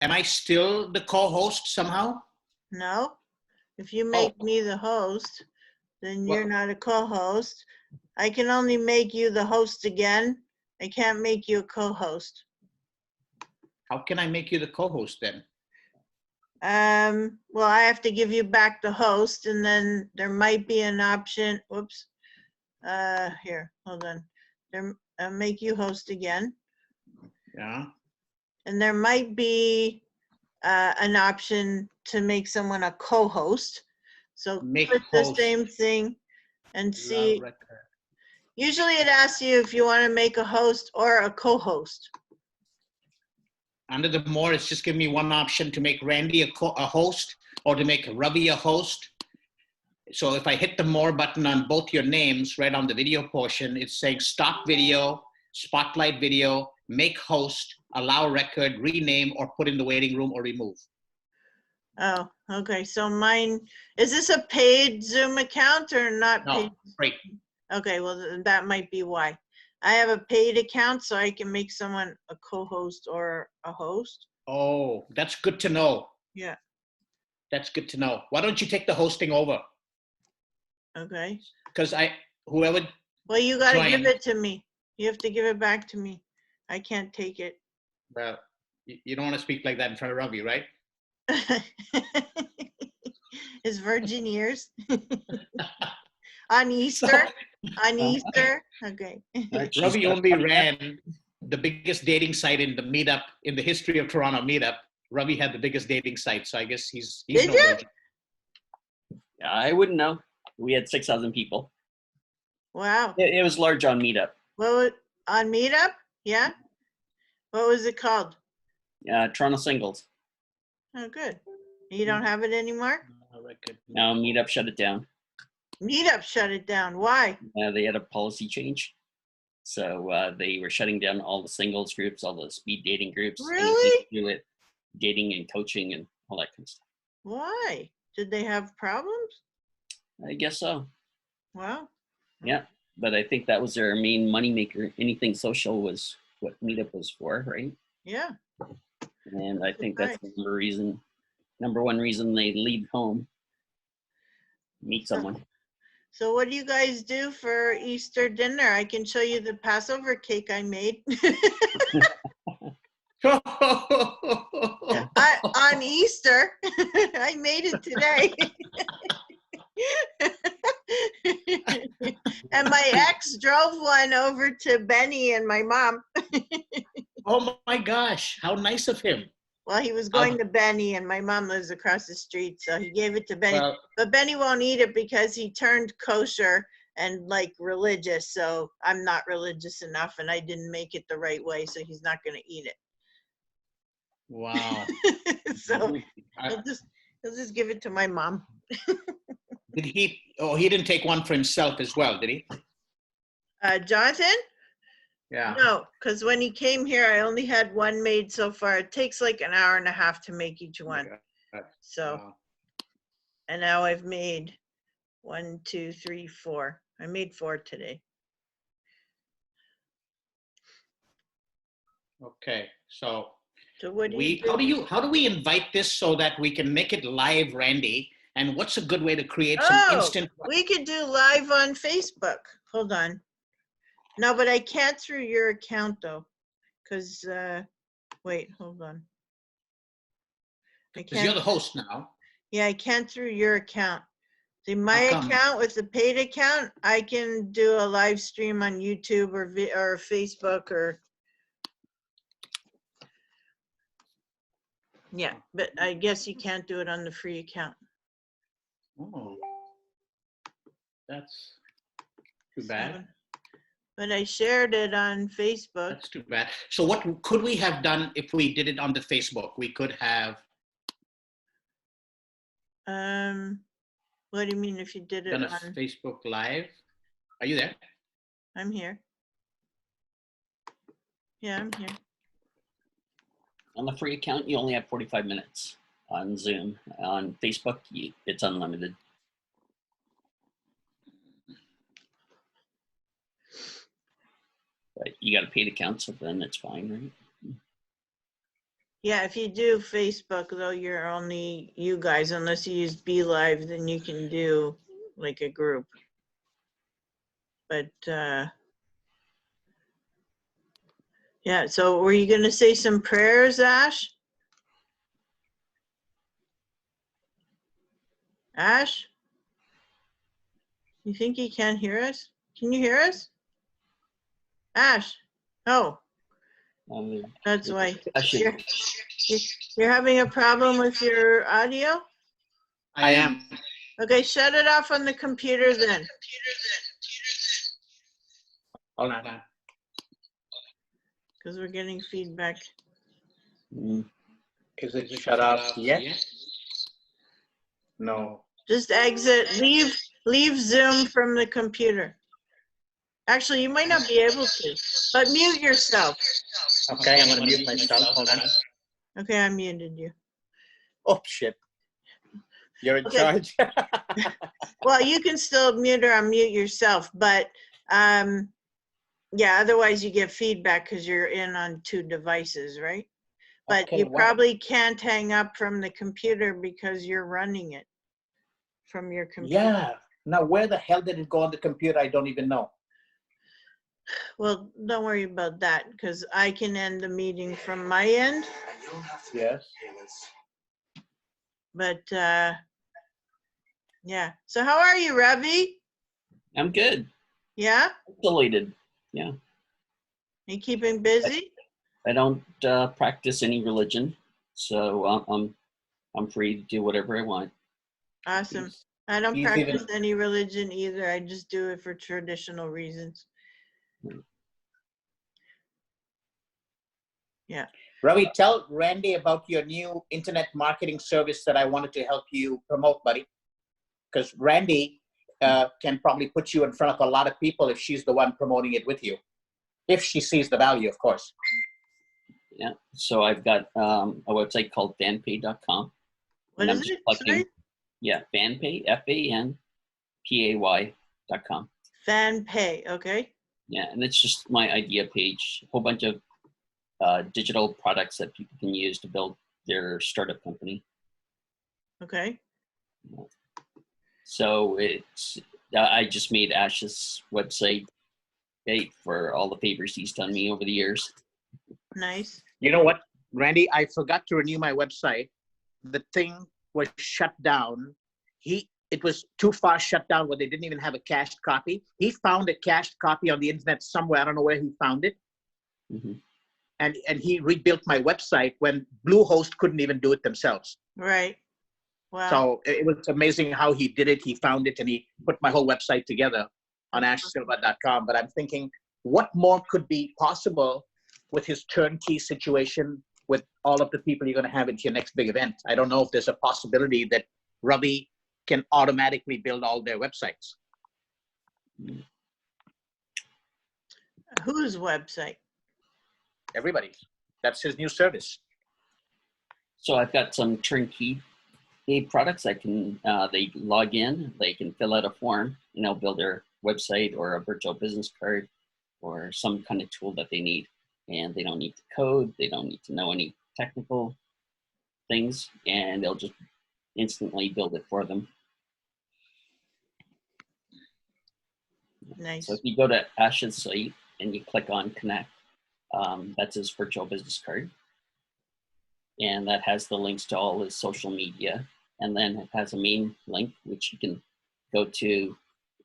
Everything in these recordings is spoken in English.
am I still the co-host somehow? No, if you Oh, make me the host, then you're well, not a co-host. I can only make you the host again. I can't make you a co-host. how can I make you the co-host then? Well, I have to give you back the host, and then there might be an option. Whoops. Here, hold on. There, make you host again, Yeah. and there might be an option to make someone a co-host. So Make click the host. same thing and Allow see. record. Usually it asks you if you want to make a host or a co-host. Under the more, it's just giving me one option to make Randy a host or to make Ravi a host. So if I hit the more button on both your names, right on the video portion, it's saying stop video, spotlight video, make host, allow record, rename, or put in the waiting room or remove. Oh, okay. So mine, is this a paid Zoom account or not paid? No, great. Okay, well, that might be why. I have a paid account, so I can make someone a co-host or a host. Oh, that's good to know. Yeah. That's good to know. Why don't you take the hosting over? Okay. Because whoever. Well, you got to give joined, it to me. You have to give it back to me. I can't take it. well, you don't want to speak like that in front of Ravi, right? His virgin ears. On So, Easter? On Easter? Okay. Ravi only ran the biggest dating site in the meetup, in the history of Toronto meetup. Ravi had the biggest dating site, so I guess he's Did no you? virgin. I wouldn't know. We had 6,000 people. Wow. It was large on Meetup. Well, on Meetup? Yeah. What was it called? Toronto Singles. Oh, good. You don't have it anymore? Now Meetup shut it down. Meetup shut it down. Why? They had a policy change. So they were shutting down all the singles groups, all the speed dating groups. Really? Anything to do with dating and coaching and all that kind of stuff. Why? Did they have problems? I guess so. Wow. Yeah. But I think that was their main moneymaker. Anything social was what Meetup was for, right? Yeah. And I think that's Right. the number one reason they leave home. Meet someone. So what do you guys do for Easter dinner? I can show you the Passover cake I made. On Easter. I made it today. And my ex drove one over to Benny and my mom. Oh my gosh, how nice of him. Well, he was going to Benny, and my mom lives across the street, so he gave it to Benny. Well, but Benny won't eat it because he turned kosher and like religious, so I'm not religious enough, and I didn't make it the right way, so he's not going to eat it. wow. So he'll just give it to my mom. Did he? Oh, he didn't take one for himself as well, did he? Jonathan? Yeah. No, because when he came here, I only had one made so far. It takes like an hour and a half to make each one. Okay. So, Wow. and now I've made 1, 2, 3, 4. I made 4 today. Okay, so What do you do? how do we invite this so that we can make it live, Randy? And what's a good way to create some instant? We could do live on Facebook. Hold on. No, but I can't through your account though, because wait, hold on. Because you're the host now. Yeah, I can't through your account. See, my account with the paid account, I can do a live stream on YouTube or Facebook or. Yeah, but I guess you can't do it on the free account. Oh, that's too bad. But I shared it on Facebook. That's too bad. So what could we have done if we did it on the Facebook? We could have. What do you mean if you did it done on a Facebook Live? Are you there? I'm here. Yeah, I'm here. On the free account, you only have 45 minutes on Zoom. On Facebook, it's unlimited. But you got a paid account, so then it's fine, right? Yeah, if you do Facebook, though, you're only you guys, unless you use Be Live, then you can do like a group. But yeah, so were you going to say some prayers, Ash? Ash? You think he can't hear us? Can you hear us? Ash? Oh, that's why. You're, you're having a problem with your audio? I am. Okay, shut it off on the computer then. Hold on. Because we're getting feedback. Mm, Is it shut off yet? No. Just exit, leave Zoom from the computer. Actually, you might not be able to, but mute yourself. Okay, I'm gonna mute myself. Hold on. Okay, I muted you. Oh, shit. You're in Okay. charge. Well, you can still mute or unmute yourself, but yeah, otherwise you get feedback because you're in on 2 devices, right? But Okay, you well, probably can't hang up from the computer because you're running it from your computer. yeah. Now, where the hell did it go on the computer? I don't even know. Well, don't worry about that because I can end the meeting from my end, Yes. but yeah. So how are you, Ravi? I'm good. Yeah? Deleted. You keeping busy? I don't practice any religion, so I'm free to do whatever I want. Awesome. I don't He's practice even- any religion either. I just do it for traditional reasons. Yeah. Ravi, tell Randy about your new internet marketing service that I wanted to help you promote, buddy. Because Randy can probably put you in front of a lot of people if she's the one promoting it with you. If she sees the value, of course. Yeah. So I've got a website called fanpay.com. What And I'm is just it? plugging- Sorry? Yeah, fanpay, FANPAY.com. Fan pay. Okay. Yeah, and it's just my idea page, a whole bunch of digital products that people can use to build their startup company. Okay. So I just made Ash's website for all the favors he's done me over the years. Nice. You know what, Randy? I forgot to renew my website. The thing was shut down. It was too far shut down where they didn't even have a cached copy. He found a cached copy on the internet somewhere. I don't know where he found it. Mm-hmm. And he rebuilt my website when Bluehost couldn't even do it themselves. Right. Wow. So it was amazing how he did it. He found it and he put my whole website together on ashsilva.com. But I'm thinking, what more could be possible with his turnkey situation with all of the people you're going to have at your next big event? I don't know if there's a possibility that Ravi can automatically build all their websites. Whose website? Everybody's. That's his new service. So I've got some turnkey products that can, they log in, they can fill out a form, and they'll build their website or a virtual business card or some kind of tool that they need. And they don't need to code, they don't need to know any technical things, and they'll just instantly build it for them. Nice. So if you go to Ash's site and you click on Connect, that's his virtual business card. And that has the links to all his social media. And then it has a main link, which you can go to.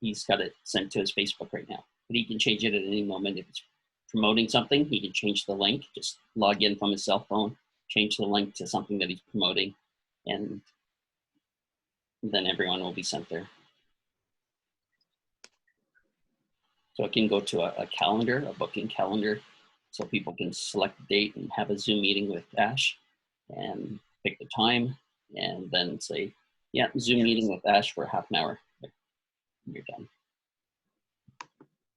He's got it sent to his Facebook right now, but he can change it at any moment. If it's promoting something, he can change the link, just log in from his cell phone, change the link to something that he's promoting, and then everyone will be sent there. So it can go to a calendar, a booking calendar, so people can select a date and have a Zoom meeting with Ash and pick the time and then say, yeah, Zoom meeting with Ash for half an hour. You're done.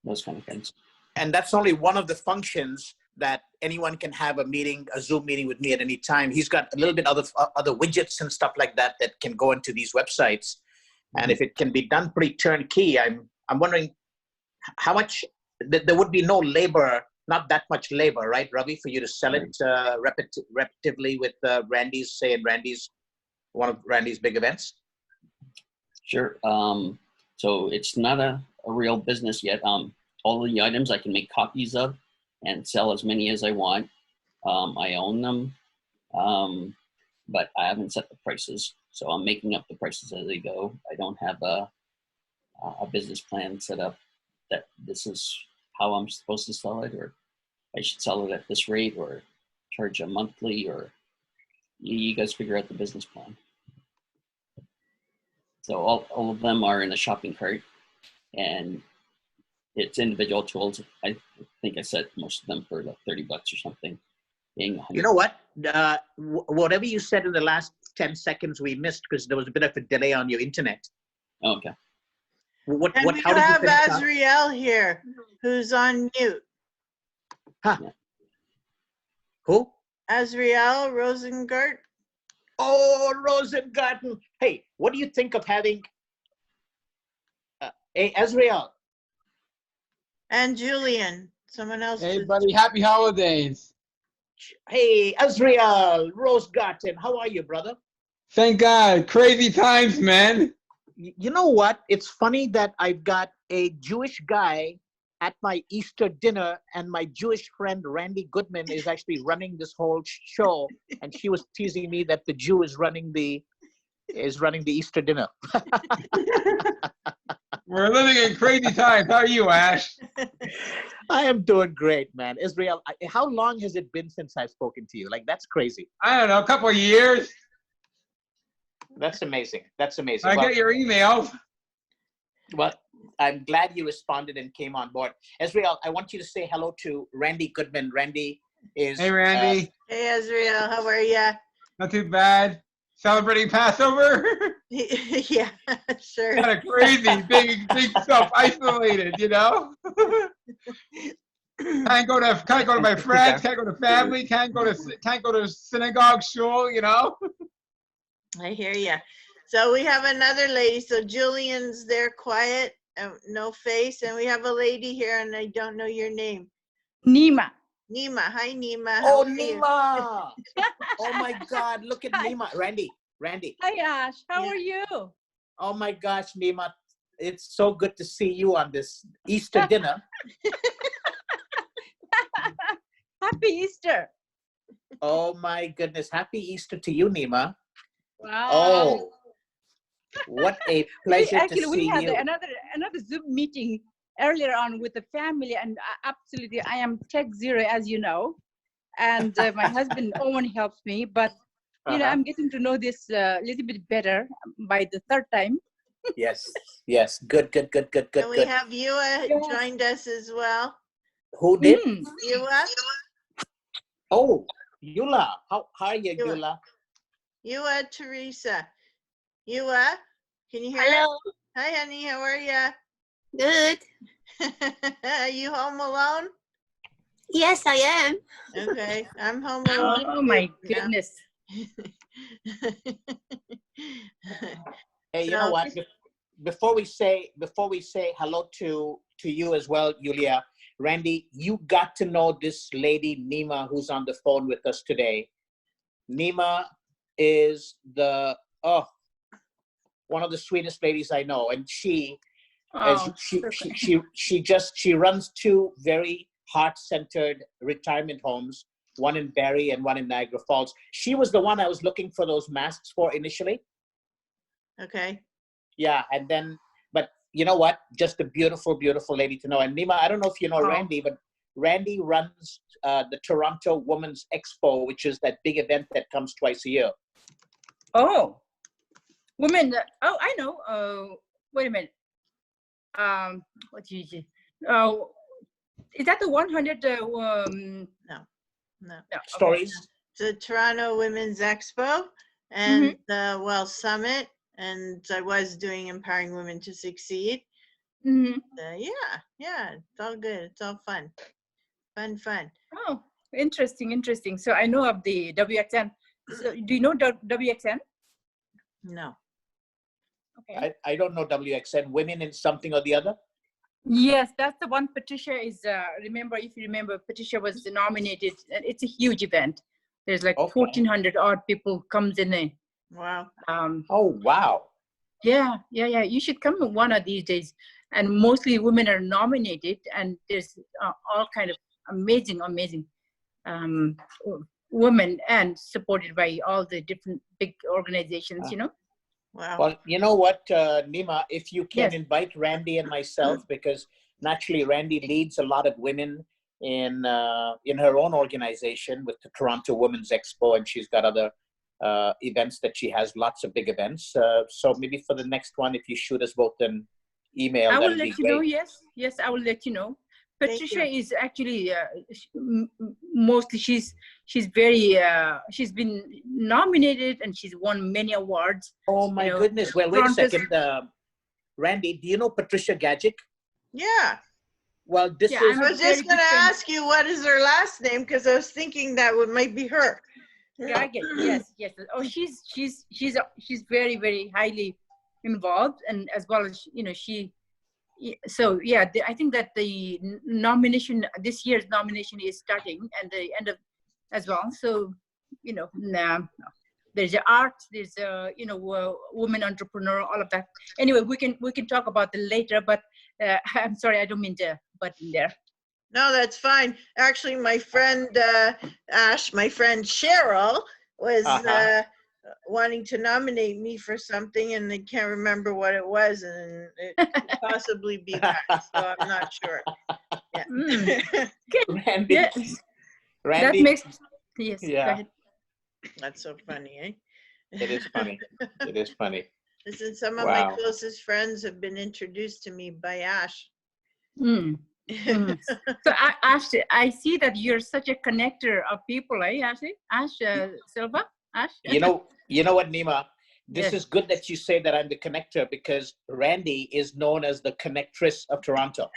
Those kind of things. And that's only one of the functions that anyone can have a meeting, a Zoom meeting with me at any time. He's got a little bit other widgets and stuff like that that can go into these websites. And if it can be done pretty turnkey, I'm wondering how much there would be no labor not that much labor, right, Ravi, for you to sell it repetitively with Randy's, say, in Randy's, one of Randy's big events? Sure. So it's not a real business yet. All the items I can make copies of and sell as many as I want. I own them, but I haven't set the prices. So I'm making up the prices as they go. I don't have a business plan set up that this is how I'm supposed to sell it, or I should sell it at this rate, or charge a monthly, or you guys figure out the business plan. So all of them are in a shopping cart, and it's individual tools. I think I set most of them for like $30 or something. You know what? Whatever you said in the last 10 seconds we missed because there was a bit of a delay on your internet. Oh, okay. We have Azriel here, who's on mute. Huh. Who? Azriel Rosengarten. Oh, Rosengarten. Hey, what do you think of having Azriel? And Julian. Someone else. Hey, buddy. Happy holidays. Hey, Azriel Rosengarten. How are you, brother? Thank God. Crazy times, man. You know what? It's funny that I've got a Jewish guy at my Easter dinner, and my Jewish friend Randy Goodman is actually running this whole show, and she was teasing me that the Jew is running the Easter dinner. We're living in crazy times. How are you, Ash? I am doing great, man. Israel, how long has it been since I've spoken to you? Like, that's crazy. I don't know, a couple of years. That's amazing. That's amazing. I get your emails. Well, I'm glad you responded and came on board. Israel, I want you to say hello to Randy Goodman. Randy is... Hey, Randy. Hey, Azriel. How are you? Not too bad. Celebrating Passover? Yeah, sure. Kind of crazy, being self-isolated, you know? Can't go to my friends, can't go to family, can't go to synagogue, shul, you know? I hear you. So we have another lady. So Julian's there, quiet, no face, and we have a lady here, and I don't know your name. Nima. Nima. Hi, Nima. Oh, Nima. Oh, my God. Look at Nima. Randy. Hi, Ash. How are you? Oh, my gosh, Nima. It's so good to see you on this Easter dinner. Happy Easter. Oh, my goodness. Happy Easter to you, Nima. Wow. Oh, what a pleasure to see you. We had another Zoom meeting earlier on with the family, and absolutely, I am tech zero, as you know, and my husband Owen helps me, but you know, I'm getting to know this a little bit better by the third time. Yes. Good. And we have Yua joined us as well. Who did? Yua. Oh, Yula. How are you, Yula? Yua Teresa. Yua, can you hear Hello. us? Hi, honey. How are you? Good. Are you home alone? Yes, I am. Okay, I'm home alone. Oh my goodness. Hey, you know what? Before we say hello to you as well, Yulia, Randy, you got to know this lady Nima who's on the phone with us today. Nima is one of the sweetest ladies I know, and she runs two very heart-centered retirement homes, one in Barrie and one in Niagara Falls. She was the one I was looking for those masks for initially. Okay. Yeah, and then, but you know what? Just a beautiful, beautiful lady to know. And Nima, I don't know if you know Randy, but Randy runs the Toronto Women's Expo, which is that big event that comes twice a year. Oh, women. Oh, I know. Wait a minute. What do you say? Oh, is that the 100? No. Stories. The Toronto Women's Expo and the Well Summit, and I was doing Empowering Women to Succeed. Yeah, it's all good. It's all fun. Fun. Oh, interesting. So I know of the WXN. So do you know WXN? No. Okay. I don't know WXN. Women in something or the other? Yes, that's the one. Patricia is, remember, if you remember, Patricia was nominated. And it's a huge event. There's like Okay. 1,400 odd people comes in a, Wow. Oh, wow. yeah. You should come one of these days. And mostly women are nominated, and there's all kind of amazing women, and supported by all the different big organizations, you know. Wow. Well, you know what, Nima, if you can Yes. invite Randy and myself, because naturally Randy leads a lot of women in her own organization with the Toronto Women's Expo, and she's got other events that she has, lots of big events. So maybe for the next one, if you shoot us both an email, I will that'll be let you know. great. Yes, I will let you know. Thank Patricia is actually mostly she's she's been nominated and she's won many awards. Oh my You know, goodness. Well, wait a Toronto's- second. Randy, do you know Patricia Gajic? Yeah. Well, this Yeah, is I was very just going to good friend. ask you what is her last name, because I was thinking that might be her. Gaget. Yes. Oh, she's very highly involved, and as well as so yeah, I think that the nomination, this year's nomination is starting, and the end of as well. So there's art, there's woman entrepreneur, all of that. Anyway, we can talk about it later, but I'm sorry, I don't mean to butt in there. No, that's fine. Actually, my friend Ash, my friend Cheryl was wanting to nominate me for something, and I can't remember what it was, and it could possibly be that, so I'm not sure. Yeah. Randy. Yes. Randy. That makes yes. Yeah. Go ahead. That's so funny, eh? It is funny. It is funny. Listen, some of my Wow. closest friends have been introduced to me by Ash. Mm. So Ash, I see that you're such a connector of people, eh, Ashley? Ash Silva? Ash? You know what, Nima? This Yes. is good that you say that I'm the connector, because Randy is known as the connectress of Toronto.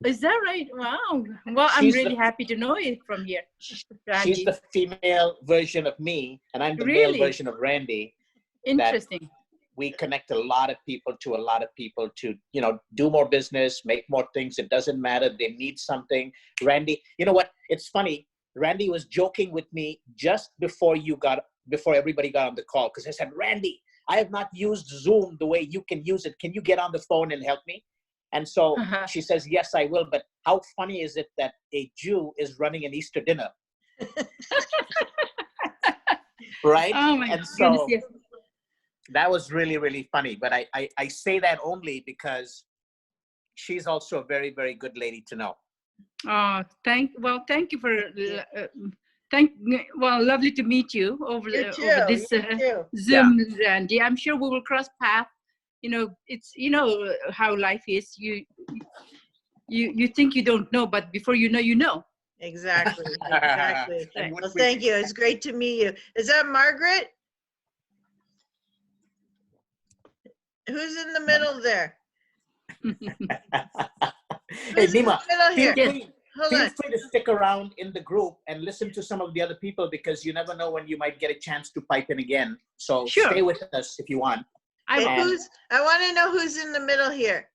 Is that right? Wow. Well, I'm She's really the- happy to know it from here. Randy. She's the female version of me, and I'm the Really? male version of Randy. Interesting. We connect a lot of people to do more business, make more things. It doesn't matter. They need something. Randy, you know what? It's funny. Randy was joking with me just before everybody got on the call, because I said, Randy, I have not used Zoom the way you can use it. Can you get on the phone and help me? And so she says, yes, I will. But how funny is it that a Jew is running an Easter dinner? Right? Oh my And goodness, so yes. that was really, really funny. But I say that only because she's also a very, very good lady to know. Oh, thank you for lovely to meet you over this You too. Zoom, Randy. I'm sure we will cross paths. It's how life is. You think you don't know, but before you know, you know. Exactly. And Well, thank you. It's great to meet you. Is that Margaret? Who's in the middle there? Hey, Nima, Middle here. Hold feel on. free to stick around in the group and listen to some of the other people, because you never know when you might get a chance to pipe in again. So Sure. stay with us if you want. Hey, And- I want to know who's in the middle here.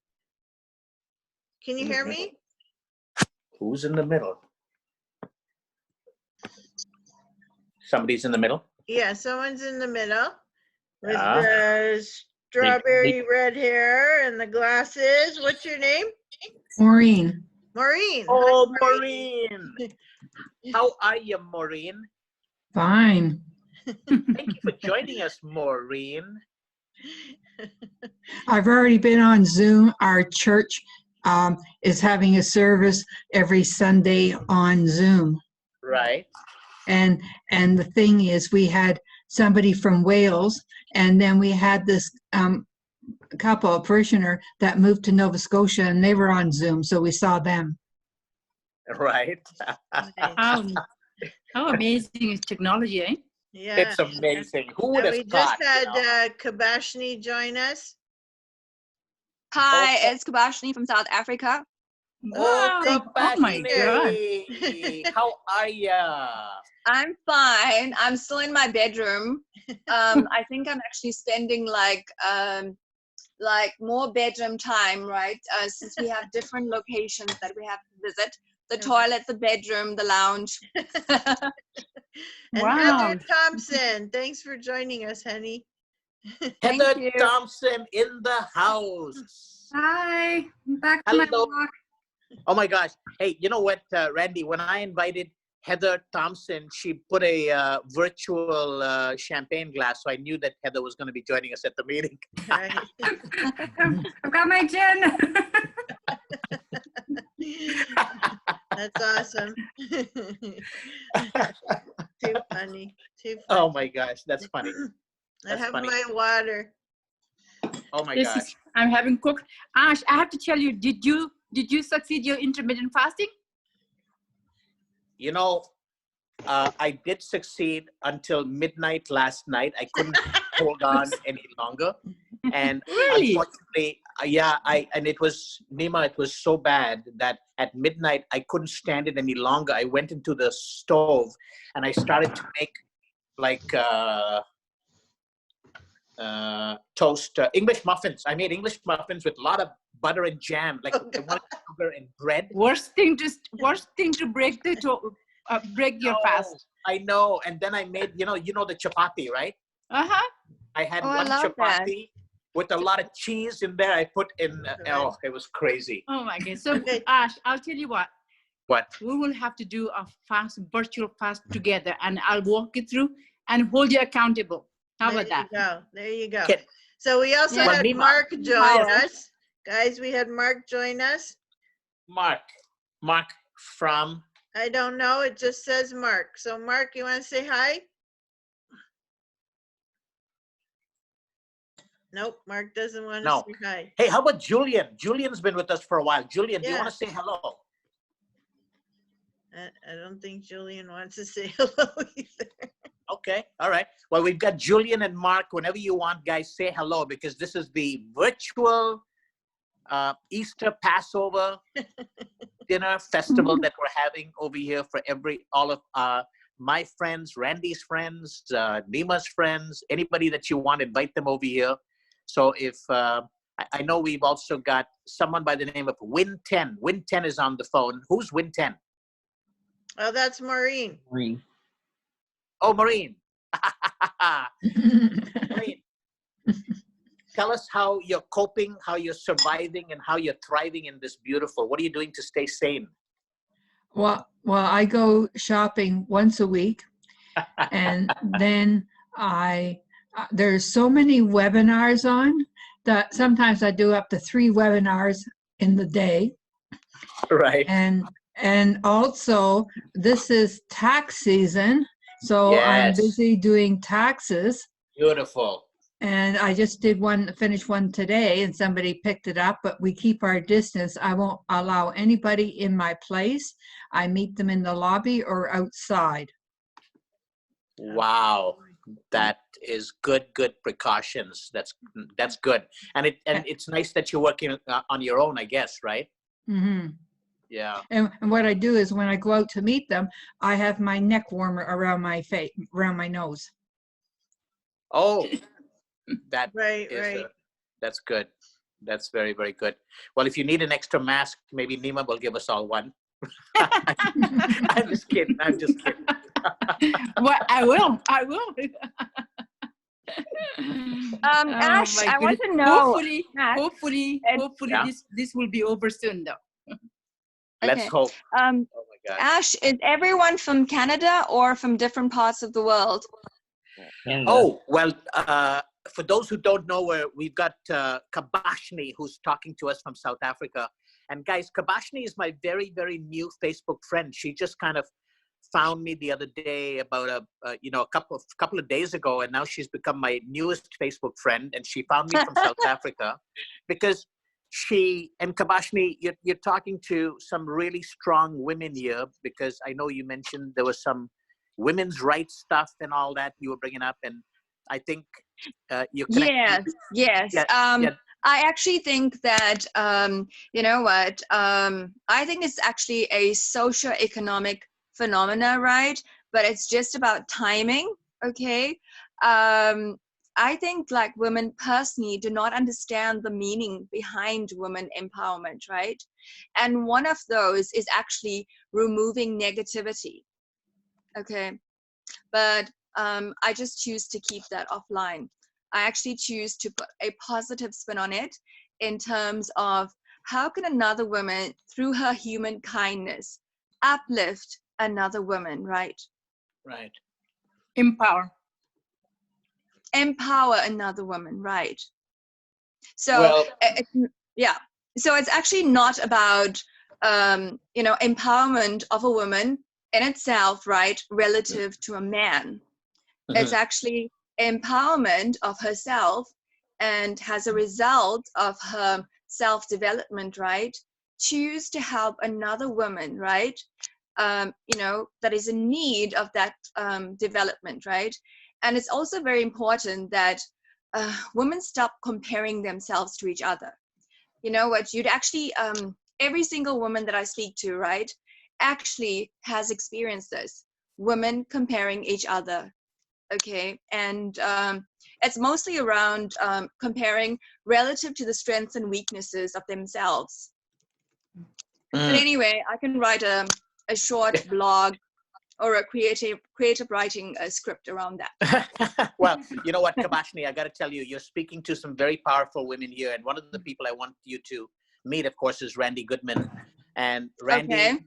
Can you hear me? Who's in the middle? Somebody's in the middle? Yeah, someone's in the middle with Yeah. the strawberry red hair and the glasses. What's your name? Maureen. Maureen. Oh, Hi, Maureen. How are you, Maureen? Fine. Thank you for joining us, Maureen. I've already been on Zoom. Our church is having a service every Sunday on Zoom. Right. And the thing is, we had somebody from Wales, and then we had this couple, a parishioner that moved to Nova Scotia, and they were on Zoom, so we saw them. Right. How amazing is technology, eh? Yeah. It's amazing. Who would And have we thought? just had Kabashni join us. Hi, Okay. it's Kabashni from South Africa. Wow. Oh my God. God. How are ya? I'm fine. I'm still in my bedroom. I think I'm actually spending like like more bedroom time, right? Since we have different locations that we have to visit. The toilet, the bedroom, the lounge. And Wow. Heather Thompson, thanks for joining us, honey. Thank Heather you. Thompson in the house. Hi, I'm back to my Hello. walk. Oh my gosh. Hey, you know what, Randy, when I invited Heather Thompson, she put a virtual champagne glass. So I knew that Heather was going to be joining us at the meeting. Right. I've got my gin. That's awesome. Too funny. Too funny. Oh my gosh, that's funny. I That's have funny. my water. Oh my This gosh. is, I'm having cooked. Ash, I have to tell you, did you succeed your intermittent fasting? You know, I did succeed until midnight last night. I couldn't hold on any longer. And Really? unfortunately, and it was, Nima, it was so bad that at midnight, I couldn't stand it any longer. I went into the stove and I started to make like toast, English muffins. I made English muffins with a lot of butter and jam, like I wanted sugar and bread. Worst thing to break break your fast. I know. And then I made, you know the chapati, right? Uh-huh. I had Oh, I one love that. chapati with a lot of cheese in there. I put in, it was crazy. Oh my God. So Okay. Ash, I'll tell you what. What? We will have to do a virtual fast together, and I'll walk you through and hold you accountable. How about that? There you go. Okay. So we also Yeah. had Nima. Mark join Power. us. Guys, we had Mark join us. Mark from, I don't know. It just says Mark. So Mark, you want to say hi? Nope, Mark doesn't want to No. say hi. hey, how about Julian? Julian's been with us for a while. Julian, do you Yeah. want to say hello? I don't think Julian wants to say hello either. Okay, all right. Well, we've got Julian and Mark. Whenever you want, guys, say hello, because this is the virtual Easter Passover dinner festival that we're having over here for all of my friends, Randy's friends, Nima's friends, anybody that you want, invite them over here. So if I know we've also got someone by the name of Win 10. Win 10 is on the phone. Who's Win 10? Oh, that's Maureen. Green. Oh, Maureen. Maureen, tell us how you're coping, how you're surviving, and how you're thriving in this beautiful. What are you doing to stay sane? Well, I go shopping once a week, and then there's so many webinars on that sometimes I do up to 3 webinars in the day. Right. And also this is tax season, so I'm Yes. busy doing taxes. Beautiful. And I just finished one today, and somebody picked it up, but we keep our distance. I won't allow anybody in my place. I meet them in the lobby or outside. Wow. That is good precautions. That's good. And it's nice that you're working on your own, I guess, right? Mm-hmm. Yeah. And what I do is when I go out to meet them, I have my neck warmer around my face, around my nose. Oh, that Right, is right. that's good. That's very, very good. Well, if you need an extra mask, maybe Nima will give us all one. I'm just kidding. Well, I will. Ash, Oh my I want goodness. to know. Hopefully, Yeah. this will be over soon, though. Let's Okay. hope. Oh my God. Ash, is everyone from Canada or from different parts of the world? Canada. Oh, well, for those who don't know, we've got Kabashni, who's talking to us from South Africa. And guys, Kabashni is my very, very new Facebook friend. She just kind of found me the other day about a couple of days ago, and now she's become my newest Facebook friend. And she found me from South Africa because Kabashni, you're talking to some really strong women here, because I know you mentioned there was some women's rights stuff and all that you were bringing up, and I think you connect. Yes. Yeah. I actually think that you know what? I think it's actually a socio-economic phenomena, right? But it's just about timing. Okay. I think like women personally do not understand the meaning behind women empowerment, right? And one of those is actually removing negativity. Okay, but I just choose to keep that offline. I actually choose to put a positive spin on it in terms of how can another woman, through her human kindness, uplift another woman, right? Right. Empower. Empower another woman, right? So Well, yeah, so it's actually not about you know, empowerment of a woman in itself, right, relative to a man. It's actually empowerment of herself, and as a result of her self-development, right, choose to help another woman, right, you know, that is in need of that development, right? And it's also very important that women stop comparing themselves to each other. You know what, you'd actually every single woman that I speak to, right, actually has experienced this, women comparing each other. Okay, and it's mostly around comparing relative to the strengths and weaknesses of themselves. But anyway, I can write a short blog or a creative writing script around that. Well, you know what, Kabashni, I got to tell you, you're speaking to some very powerful women here. And one of the people I want you to meet, of course, is Randy Goodman. And Randy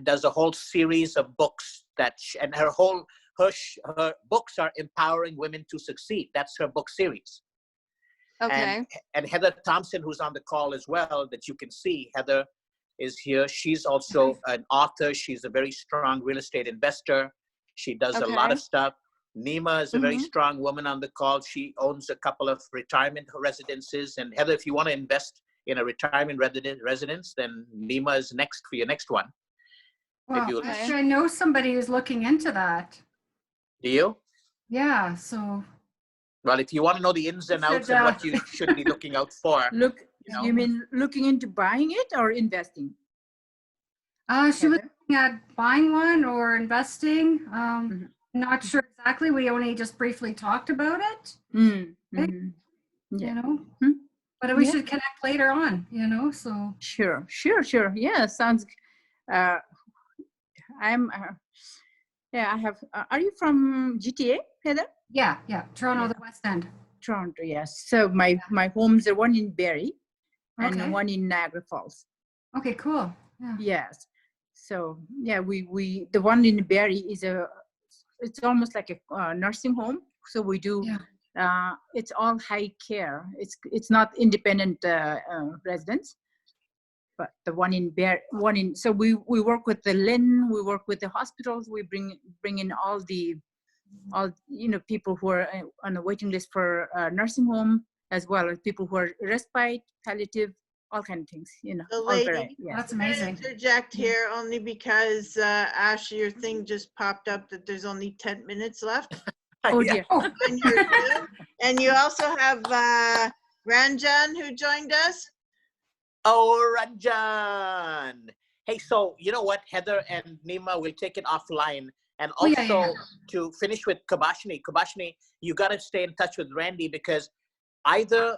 does a whole series of books and her books are empowering women to succeed. That's her book series. Okay. And Heather Thompson, who's on the call as well, that you can see, Heather is here. She's also an author. She's a very strong real estate investor. She does a lot of stuff. Nima is a very strong woman on the call. She owns a couple of retirement residences. And Heather, if you want to invest in a retirement residence, then Nima is next for your next one. Well, actually, I know somebody who's looking into that. Do you? Yeah, so. Well, if you want to know the ins and outs and what you should be looking out for. You mean looking into buying it or investing? She was looking at buying one or investing. Not sure exactly. We only just briefly talked about it. Right? You know, but we should connect later on, you know, so. Sure. Yeah, sounds, I have, are you from GTA, Heather? Yeah, Toronto, the West End. Toronto, yes. So my homes are one in Barrie and one in Niagara Falls. Okay, cool. Yeah. Yes. So yeah, we the one in Barrie is it's almost like a nursing home. So we do, it's all high care. It's not independent residents, but the one in Barrie, so we work with the LHIN, we work with the hospitals, we bring in all you know, people who are on the waiting list for nursing home, as well as people who are respite, palliative, all kind of things, you know. The lady, that's amazing. Interject here only because Ash, your thing just popped up that there's only 10 minutes left. Oh dear. And you also have Ranjan who joined us. Oh, Ranjan. Hey, so you know what, Heather and Nima, will take it offline. And also to finish with Kabashni, you got to stay in touch with Randy, because either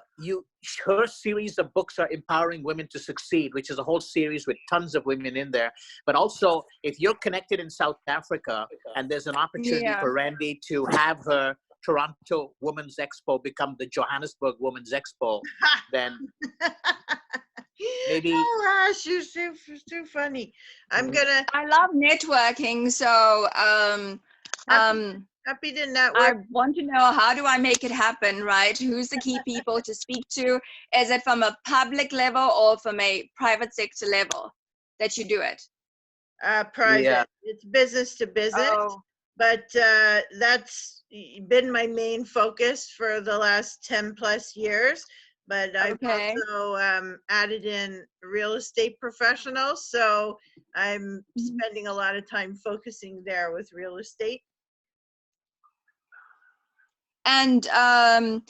her series of books are empowering women to succeed, which is a whole series with tons of women in there. But also, if you're connected in South Africa and there's an opportunity for Randy to have her Toronto Women's Expo become the Johannesburg Women's Expo, then maybe. Oh, Ash, you're too funny. I love networking, so happy to network. I want to know, how do I make it happen, right? Who's the key people to speak to? Is it from a public level or from a private sector level that you do it? Private. Yeah. It's business to business, but that's been my main focus for the last 10 plus years. But I've also added in real estate professionals, so I'm spending a lot of time focusing there with real estate. And I'm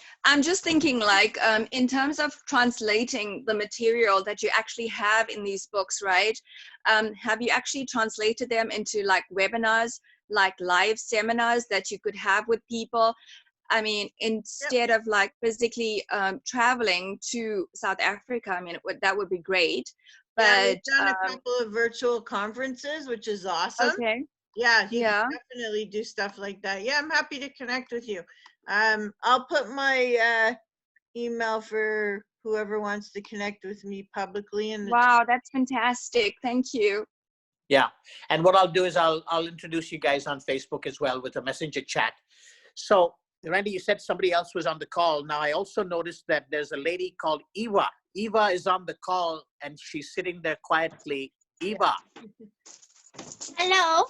just thinking, like, in terms of translating the material that you actually have in these books, right? Have you actually translated them into like webinars, like live seminars that you could have with people? I mean, instead of like physically traveling to South Africa, I mean, that would be great. But Yeah, we've done a couple of virtual conferences, which is awesome. okay. Yeah, you Yeah. can definitely do stuff like that. Yeah, I'm happy to connect with you. I'll put my email for whoever wants to connect with me publicly in the Wow, that's fantastic. Thank you. Yeah. And what I'll do is I'll introduce you guys on Facebook as well with a messenger chat. So, Randy, you said somebody else was on the call. Now, I also noticed that there's a lady called Eva. Eva is on the call and she's sitting there quietly. Eva. Hello.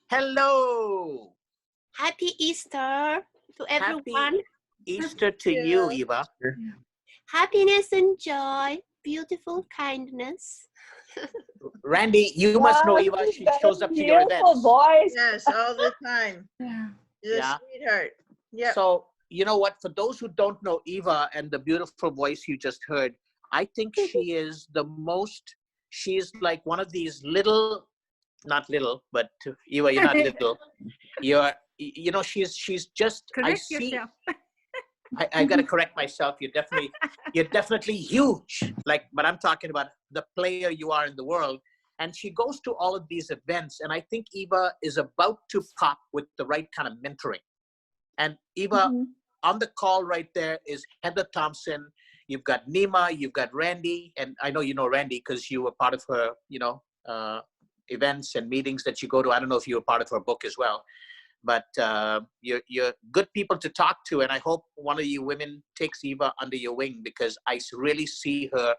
Hello. Happy Easter to everyone. Happy Easter to you, Eva. Happiness and joy, beautiful kindness. Randy, you must know Eva. She shows up to your events. Voice. Yes, all the time. Yeah. She's a Yeah. sweetheart. Yeah. So, you know what? For those who don't know Eva and the beautiful voice you just heard, I think she is she's like one of these little, not little, but Eva, you're not little. You know, she's just, Correct I see, yourself. I got to correct myself. You're definitely huge. Like, but I'm talking about the player you are in the world. And she goes to all of these events. And I think Eva is about to pop with the right kind of mentoring. And Eva, on the call right there is Heather Thompson. You've got Nima, you've got Randy. And I know you know Randy because you were part of her, events and meetings that you go to. I don't know if you were part of her book as well. But you're good people to talk to, and I hope one of you women takes Eva under your wing because I really see her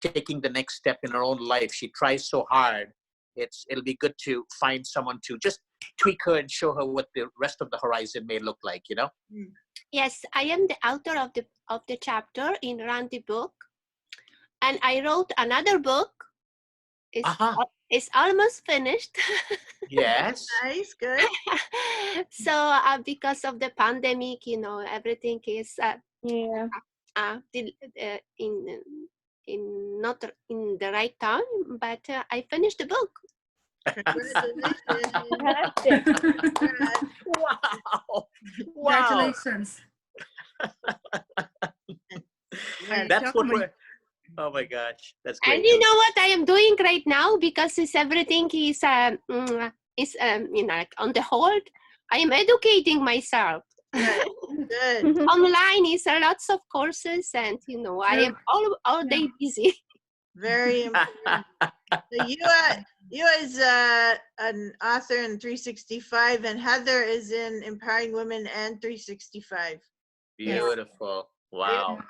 taking the next step in her own life. She tries so hard. It'll be good to find someone to just tweak her and show her what the rest of the horizon may look like. You know? Yes, I am the author of the chapter in Randy book, and I wrote another book. It's almost finished. Yes. Nice, good. So because of the pandemic, everything is not in the right time. But I finished the book. Wow. Congratulations. That's what we're. Oh my gosh, that's great. And you know what I am doing right now because everything is like on the hold. I am educating myself. Good. Online is lots of courses, and I am all day busy. Very important. So you is an author in 365, and Heather is in Empowering Women and 365. Beautiful. Wow.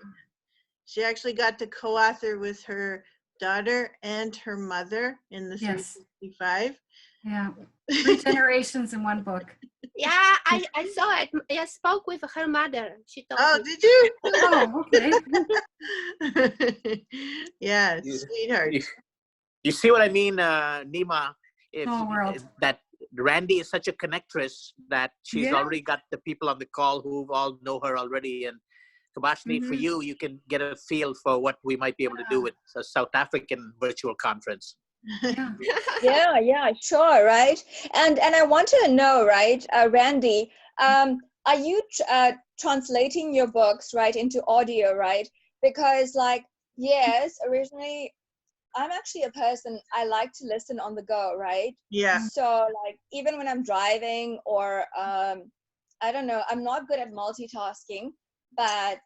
She actually got to co-author with her daughter and her mother in the 365. Yeah. 3 generations in one book. Yeah, I saw it. I spoke with her mother. She told me. Did you? Oh, okay. Yeah, sweetheart. You see what I mean, Nima? That Randy is such a connectress that she's already got the people on the call who all know her already. And Kabashni, for you can get a feel for what we might be able to do with a South African virtual conference. Yeah, sure, right? And I want to know, right, Randy, are you translating your books, right, into audio, right? Because yes, originally I'm actually a person, I like to listen on the go, right? Yeah. So even when I'm driving or I don't know, I'm not good at multitasking, but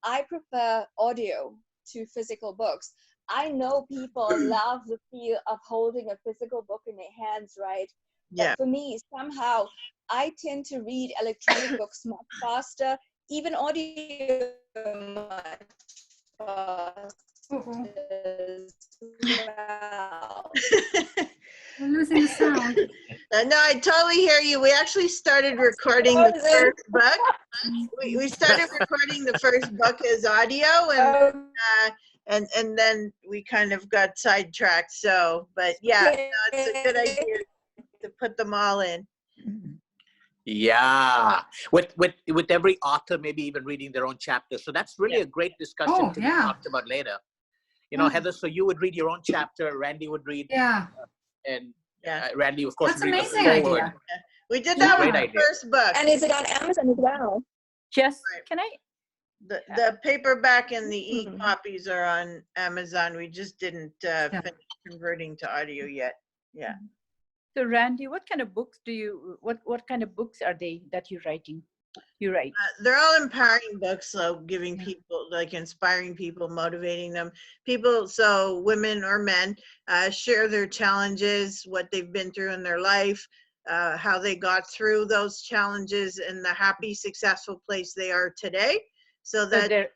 I prefer audio to physical books. I know people love the feel of holding a physical book in their hands, right? Yeah. But for me, somehow, I tend to read electronic books much faster, even audio much faster as well. We're losing the sound. No, I totally hear you. We actually started recording the first book. We started recording the first book as audio, and then we kind of got sidetracked. So, but yeah, it's a good idea to put them all in. Yeah, with every author maybe even reading their own chapter. So that's really a great discussion to be talked about later. Heather, so you would read your own chapter, Randy would read. Yeah. And Randy, of course, That's would read amazing the forward. idea. We did that with Great the idea. first book. And is it on Amazon as well? Just, Right. can I? The paperback and the e-copies are on Amazon. We just didn't finish converting to audio yet. Yeah. So Randy, what kind of books do you, what kind of books are they that you're writing? You write? They're all empowering books, so giving people, like inspiring people, motivating them. People, so women or men, share their challenges, what they've been through in their life, how they got through those challenges, and the happy, successful place they are today. So that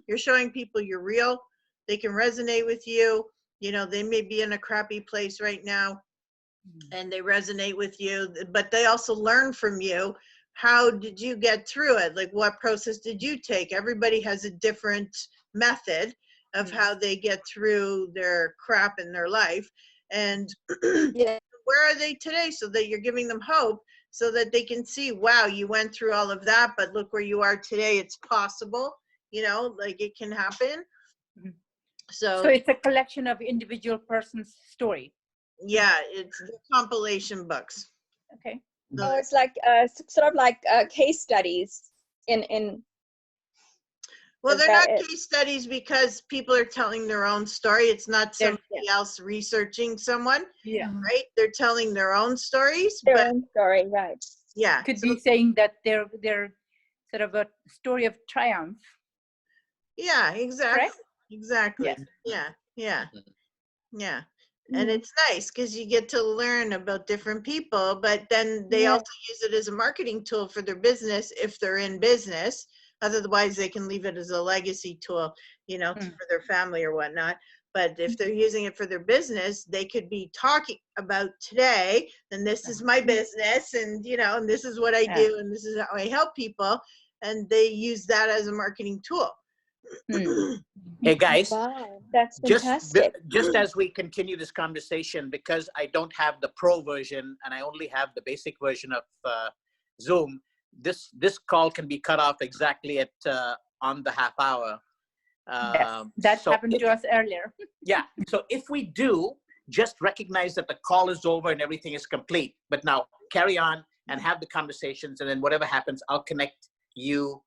you're showing people you're real, they can resonate with you. You know, they may be in a crappy place right now and they resonate with you, but they also learn from you. How did you get through it? Like, what process did you take? Everybody has a different method of how they get through their crap in their life. And where are they today? So that you're giving them hope so that they can see, wow, you went through all of that, but look where you are today. It's possible, you know, like it can happen. So it's a collection of individual person's story. Yeah, it's the compilation books. Okay. So it's like sort of like case studies in. Well, they're not case studies because people are telling their own story. It's not somebody else researching someone. Yeah. Right? They're telling their own stories. Their own story, right. Yeah. Could be saying that they're sort of a story of triumph. Yeah, exactly. Correct? Exactly. Yes. Yeah. And it's nice because you get to learn about different people, but then they also use it as a marketing tool for their business if they're in business. Otherwise, they can leave it as a legacy tool, you know, for their family or whatnot. But if they're using it for their business, they could be talking about today, and this is my business, and, you know, and this is what I do, and this is how I help people. And they use that as a marketing tool. Hey guys, wow, that's fantastic. Just as we continue this conversation, because I don't have the pro version and I only have the basic version of Zoom, this call can be cut off exactly at on the half hour. That happened to us earlier. Yeah, so if we do, just recognize that the call is over and everything is complete. But now carry on and have the conversations, and then whatever happens, I'll connect you,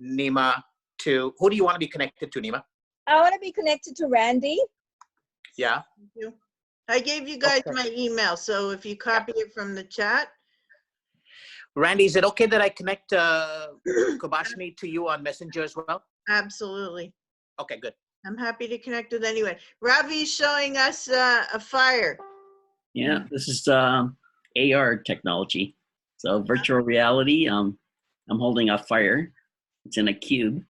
Nima, to, who do you want to be connected to, Nima? I want to be connected to Randy. Yeah. Thank you. I gave you guys my email, so if you copy it from the chat. Randy, is it okay that I connect Kubashni to you on Messenger as well? Absolutely. Okay, good. I'm happy to connect with anyone. Ravi's showing us a fire. Yeah, this is AR technology. So virtual reality. I'm holding a fire. It's in a cube.